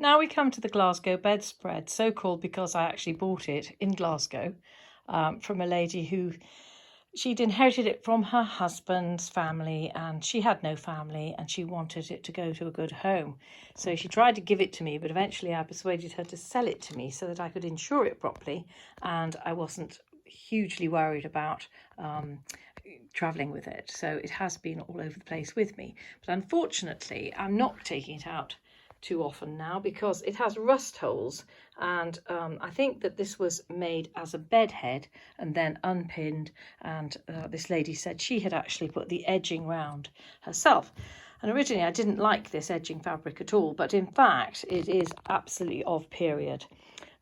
Now we come to the Glasgow Bedspread, so called because I actually bought it in Glasgow from a lady who she'd inherited it from her husband's family, and she had no family and she wanted it to go to a good home. So she tried to give it to me, but eventually I persuaded her to sell it to me so that I could insure it properly and I wasn't hugely worried about travelling with it. So it has been all over the place with me. But unfortunately, I'm not taking it out too often now because it has rust holes, and I think that this was made as a bed head and then unpinned, and this lady said she had actually put the edging round herself. And originally I didn't like this edging fabric at all, but in fact it is absolutely of period.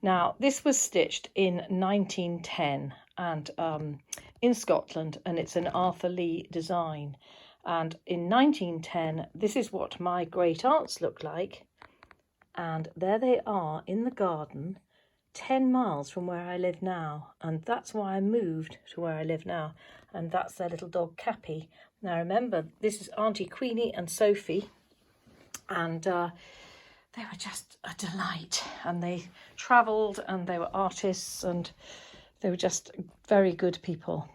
Now this was stitched in 1910 and in Scotland, and it's an Arthur Lee design. And in 1910, this is what my great aunts looked like. And there they are in the garden, 10 miles from where I live now. And that's why I moved to where I live now. And that's their little dog, Cappy. Now remember, this is Auntie Queenie and Sophie. And they were just a delight. And they travelled and they were artists and they were just very good people.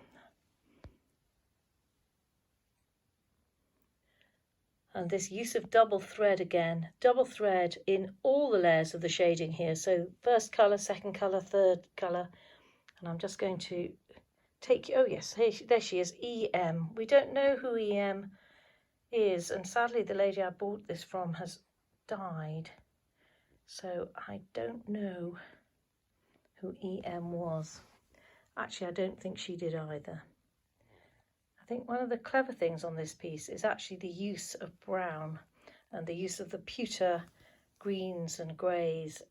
And this use of double thread again, double thread in all the layers of the shading here. So first colour, second colour, third colour. And I'm just going to take, oh yes, there she is, EM. We don't know who EM is. And sadly, the lady I bought this from has died. So I don't know who EM was. Actually, I don't think she did either. I think one of the clever things on this piece is actually the use of brown and the use of the pewter greens and greys,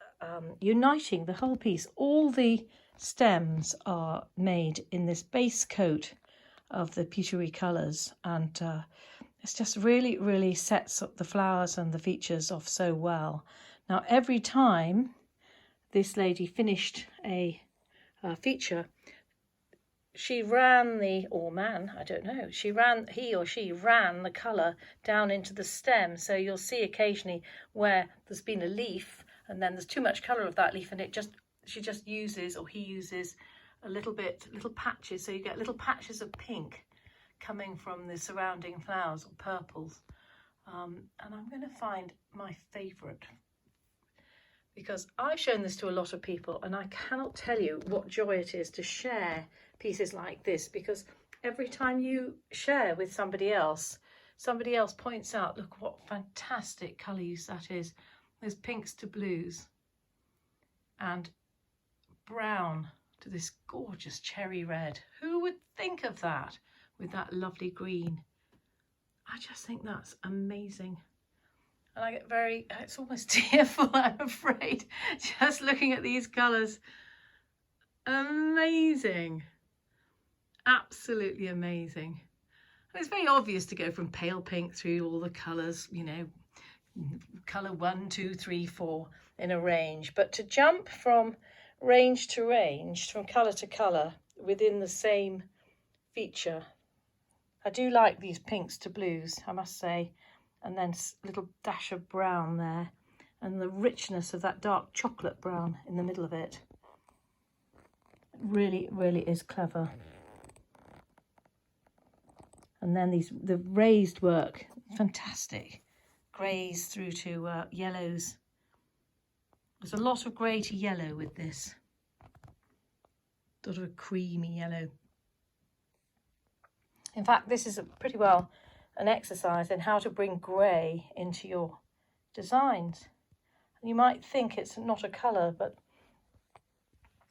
uniting the whole piece. All the stems are made in this base coat of the pewtery colours, and it's just really, really sets up the flowers and the features off so well. Now, every time this lady finished a feature, she ran he or she ran the colour down into the stem. So you'll see occasionally where there's been a leaf and then there's too much colour of that leaf, and she just uses, or he uses, little patches. So you get little patches of pink coming from the surrounding flowers, or purples. And I'm going to find my favourite, because I've shown this to a lot of people and I cannot tell you what joy it is to share pieces like this, because every time you share with somebody else points out, look what fantastic colour use that is. There's pinks to blues and brown to this gorgeous cherry red. Who would think of that with that lovely green? I just think that's amazing. And I get it's almost tearful, I'm afraid, just looking at these colours. Amazing. Absolutely amazing. And it's very obvious to go from pale pink through all the colours, you know, colour 1, 2, 3, 4 in a range. But to jump from range to range, from colour to colour within the same feature, I do like these pinks to blues, I must say. And then a little dash of brown there, and the richness of that dark chocolate brown in the middle of it. It really, really is clever. And then the raised work, fantastic. Greys through to yellows. There's a lot of grey to yellow with this. Sort of a creamy yellow. In fact, this is pretty well an exercise in how to bring grey into your designs. And you might think it's not a colour, but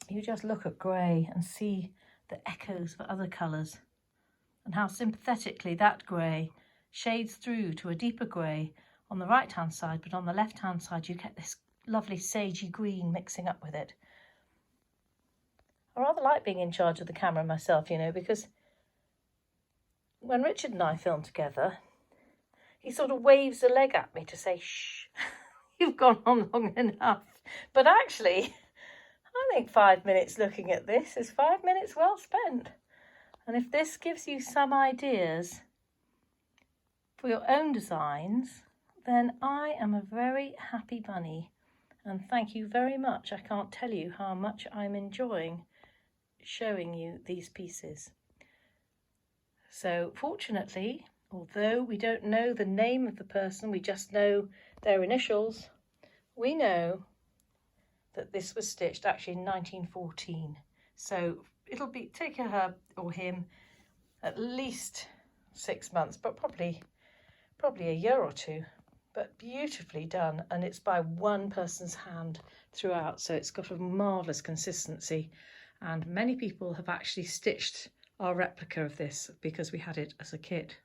you just look at grey and see the echoes of other colours and how sympathetically that grey shades through to a deeper grey on the right hand side, but on the left hand side you get this lovely sagey green mixing up with it. I rather like being in charge of the camera myself, you know, because when Richard and I film together, he sort of waves a leg at me to say, shh, you've gone on long enough. But actually, I think 5 minutes looking at this is 5 minutes well spent. And if this gives you some ideas for your own designs, then I am a very happy bunny. And thank you very much. I can't tell you how much I'm enjoying showing you these pieces. So fortunately, although we don't know the name of the person, we just know their initials, we know that this was stitched actually in 1914. So it'll be take her or him at least 6 months, but probably a year or two. But beautifully done, and it's by one person's hand throughout, so it's got a marvellous consistency, and many people have actually stitched our replica of this because we had it as a kit.